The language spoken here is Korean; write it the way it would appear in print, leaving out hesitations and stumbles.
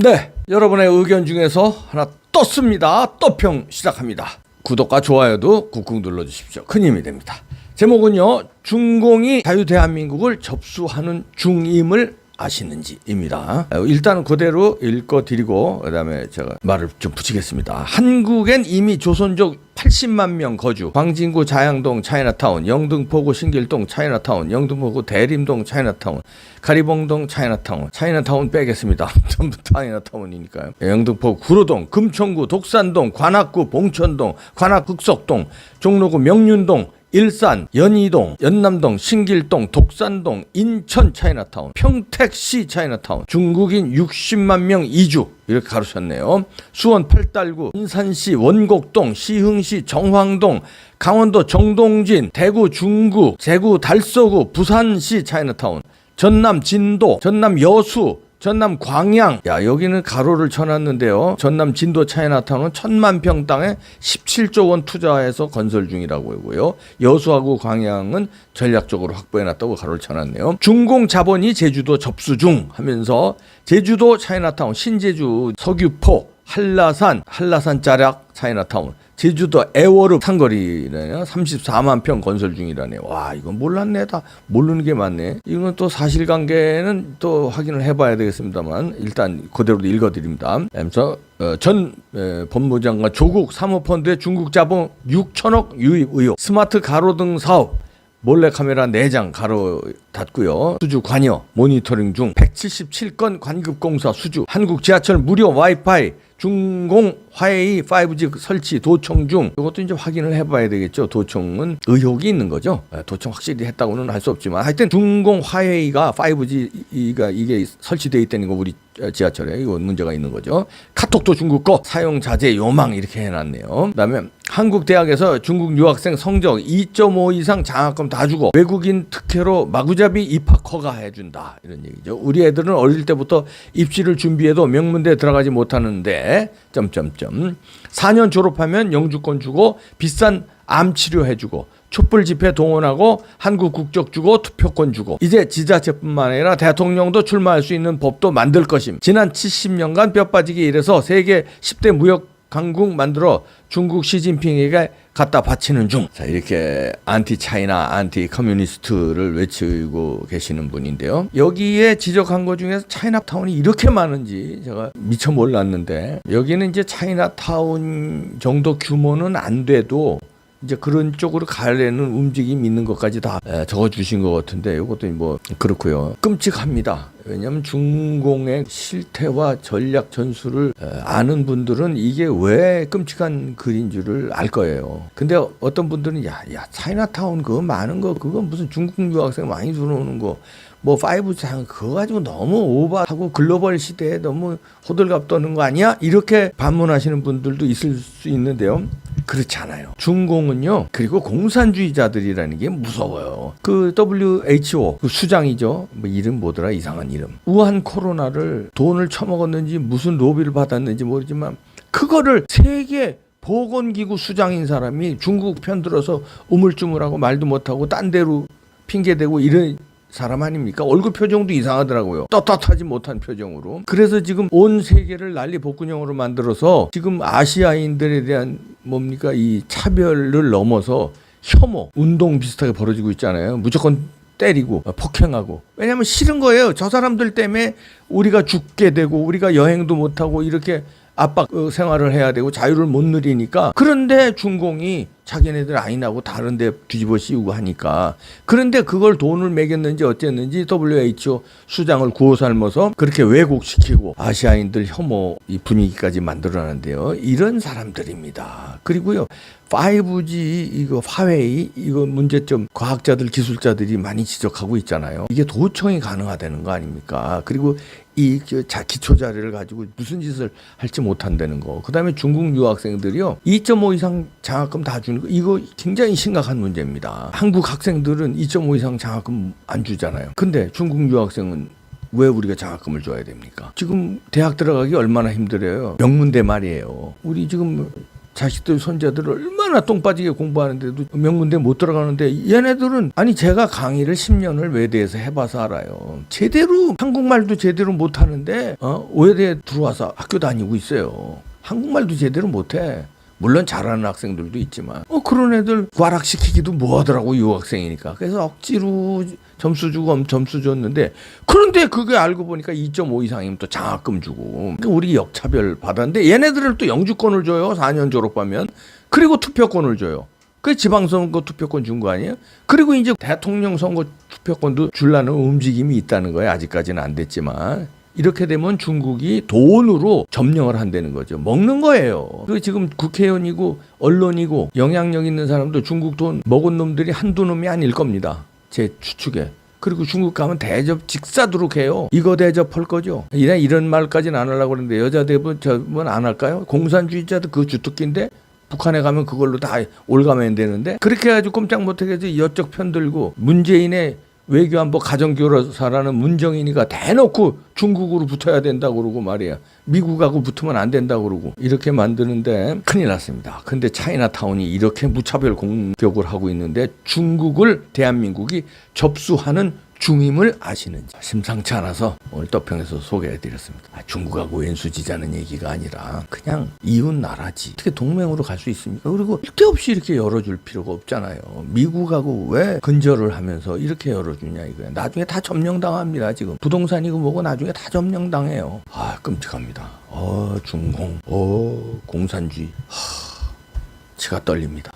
네, 여러분의 의견 중에서 하나 떴습니다. 떠평 시작합니다. 구독과 좋아요도 꾹꾹 눌러주십시오. 큰 힘이 됩니다. 제목은요, 중공이 자유대한민국을 접수하는 중임을 아시는지입니다. 일단은 그대로 읽어드리고 그다음에 제가 말을 좀 붙이겠습니다. 한국엔 이미 조선족 80만 명 거주. 광진구 자양동 차이나타운, 영등포구 신길동 차이나타운, 영등포구 대림동 차이나타운, 가리봉동 차이나타운, 차이나타운 빼겠습니다. 전부 차이나타운이니까요. 영등포구 구로동, 금천구 독산동, 관악구 봉천동, 관악 흑석동, 종로구 명륜동, 일산, 연희동, 연남동, 신길동, 독산동, 인천 차이나타운, 평택시 차이나타운, 중국인 60만 명 이주 이렇게 가르쳤네요. 수원 팔달구, 인산시 원곡동, 시흥시 정황동, 강원도 정동진, 대구 중구, 제구 달서구, 부산시 차이나타운, 전남 진도, 전남 여수, 전남 광양. 야, 여기는 가로를 쳐놨는데요. 전남 진도 차이나타운은 1000만 평 땅에 17조 원 투자해서 건설 중이라고 하고요. 여수하고 광양은 전략적으로 확보해놨다고 가로를 쳐놨네요. 중공 자본이 제주도 접수 중 하면서 제주도 차이나타운, 신제주, 석유포, 한라산 자락 차이나타운, 제주도 애월읍 상거리네요. 34만 평 건설 중이라네요. 와, 이건 몰랐네. 다 모르는 게 많네. 이건 또 사실관계는 또 확인을 해봐야 되겠습니다만 일단 그대로 읽어드립니다. 그래서 전 법무장관 조국 사모펀드의 중국 자본 6천억 유입 의혹, 스마트 가로등 사업 몰래카메라 4장 가로 닫고요. 수주 관여 모니터링 중 177건 관급공사 수주, 한국 지하철 무료 와이파이 중공 화웨이 5G 설치 도청 중. 이것도 이제 확인을 해봐야 되겠죠. 도청은 의혹이 있는 거죠. 도청 확실히 했다고는 할 수 없지만 하여튼 중공 화웨이가 5G가 이게 설치되어 있다는 거 우리 지하철에 이거 문제가 있는 거죠. 카톡도 중국 거, 사용 자제 요망 이렇게 해놨네요. 그다음에 한국 대학에서 중국 유학생 성적 2.5 이상 장학금 다 주고 외국인 특혜로 마구잡이 입학 허가해준다 이런 얘기죠. 우리 애들은 어릴 때부터 입시를 준비해도 명문대에 들어가지 못하는데 점점점 4년 졸업하면 영주권 주고 비싼 암 치료해주고 촛불 집회 동원하고 한국 국적 주고 투표권 주고 이제 지자체뿐만 아니라 대통령도 출마할 수 있는 법도 만들 것임. 지난 70년간 뼈 빠지게 일해서 세계 10대 무역 강국 만들어 중국 시진핑에게 갖다 바치는 중. 자, 이렇게 안티 차이나 안티 커뮤니스트를 외치고 계시는 분인데요. 여기에 지적한 것 중에서 차이나타운이 이렇게 많은지 제가 미처 몰랐는데, 여기는 이제 차이나타운 정도 규모는 안 돼도 이제 그런 쪽으로 가려는 움직임이 있는 것까지 다 적어주신 것 같은데, 이것도 뭐 그렇고요. 끔찍합니다. 왜냐하면 중공의 실태와 전략 전술을 아는 분들은 이게 왜 끔찍한 글인 줄을 알 거예요. 근데 어떤 분들은 야 차이나타운 그거 많은 거 그거 무슨 중국 유학생 많이 들어오는 거 뭐 5G 그거 가지고 너무 오버하고 글로벌 시대에 너무 호들갑 떠는 거 아니야? 이렇게 반문하시는 분들도 있을 수 있는데요. 그렇지 않아요. 중공은요, 그리고 공산주의자들이라는 게 무서워요. 그 WHO 그 수장이죠. 뭐 이름 뭐더라, 이상한 이름. 우한 코로나를 돈을 처먹었는지 무슨 로비를 받았는지 모르지만 그거를 세계 보건기구 수장인 사람이 중국 편들어서 우물쭈물하고 말도 못하고 딴 데로 핑계대고 이런 사람 아닙니까? 얼굴 표정도 이상하더라고요. 떳떳하지 못한 표정으로. 그래서 지금 온 세계를 난리 복근형으로 만들어서 지금 아시아인들에 대한 뭡니까 이 차별을 넘어서 혐오, 운동 비슷하게 벌어지고 있잖아요. 무조건 때리고 폭행하고. 왜냐하면 싫은 거예요. 저 사람들 때문에 우리가 죽게 되고 우리가 여행도 못하고 이렇게 압박 생활을 해야 되고 자유를 못 누리니까. 그런데 중공이 자기네들 아니라고 다른 데 뒤집어 씌우고 하니까. 그런데 그걸 돈을 매겼는지 어쨌는지 WHO 수장을 구워 삶아서 그렇게 왜곡시키고 아시아인들 혐오 이 분위기까지 만들어놨는데요. 이런 사람들입니다. 그리고요, 5G 이거 화웨이 이거 문제점 과학자들 기술자들이 많이 지적하고 있잖아요. 이게 도청이 가능하다는 거 아닙니까? 그리고 이 기초 자료를 가지고 무슨 짓을 할지 못한다는 거. 그다음에 중국 유학생들이요 2.5 이상 장학금 다 주는 거, 이거 굉장히 심각한 문제입니다. 한국 학생들은 2.5 이상 장학금 안 주잖아요. 근데 중국 유학생은 왜 우리가 장학금을 줘야 됩니까? 지금 대학 들어가기 얼마나 힘들어요. 명문대 말이에요. 우리 지금 자식들 손자들 얼마나 똥 빠지게 공부하는데도 명문대 못 들어가는데 얘네들은 아니 제가 강의를 10년을 외대에서 해봐서 알아요. 제대로 한국말도 제대로 못하는데 외대에 들어와서 학교 다니고 있어요. 한국말도 제대로 못해. 물론 잘하는 학생들도 있지만 그런 애들 과락시키기도 뭐하더라고 유학생이니까. 그래서 억지로 점수 주고 점수 줬는데 그런데 그게 알고 보니까 2.5 이상이면 또 장학금 주고 그러니까 우리 역차별 받았는데 얘네들을 또 영주권을 줘요. 4년 졸업하면. 그리고 투표권을 줘요. 그 지방선거 투표권 준 거 아니에요? 그리고 이제 대통령 선거 투표권도 주려는 움직임이 있다는 거예요. 아직까지는 안 됐지만. 이렇게 되면 중국이 돈으로 점령을 한다는 거죠. 먹는 거예요. 그 지금 국회의원이고 언론이고 영향력 있는 사람도 중국 돈 먹은 놈들이 한두 놈이 아닐 겁니다. 제 추측에. 그리고 중국 가면 대접 직사도록 해요. 이거 대접할 거죠. 이런 말까지는 안 하려고 그러는데 여자 대부분 안 할까요? 공산주의자도 그 주특기인데 북한에 가면 그걸로 다 올가면 되는데 그렇게 해가지고 꼼짝 못하게 해서 여쪽 편들고 문재인의 외교안보 가정교사라는 문정인이가 대놓고 중국으로 붙어야 된다고 그러고 말이야. 미국하고 붙으면 안 된다고 그러고 이렇게 만드는데 큰일 났습니다. 근데 차이나타운이 이렇게 무차별 공격을 하고 있는데 중국을 대한민국이 접수하는 중임을 아시는지 심상치 않아서 오늘 떠평에서 소개해드렸습니다. 중국하고 왼수지자는 얘기가 아니라 그냥 이웃 나라지 어떻게 동맹으로 갈 수 있습니까? 그리고 쓸데없이 이렇게 열어줄 필요가 없잖아요. 미국하고 왜 근절을 하면서 이렇게 열어주냐 이거야. 나중에 다 점령당합니다. 지금 부동산이고 뭐고 나중에 다 점령당해요. 끔찍합니다. 중공 공산주의 치가 떨립니다.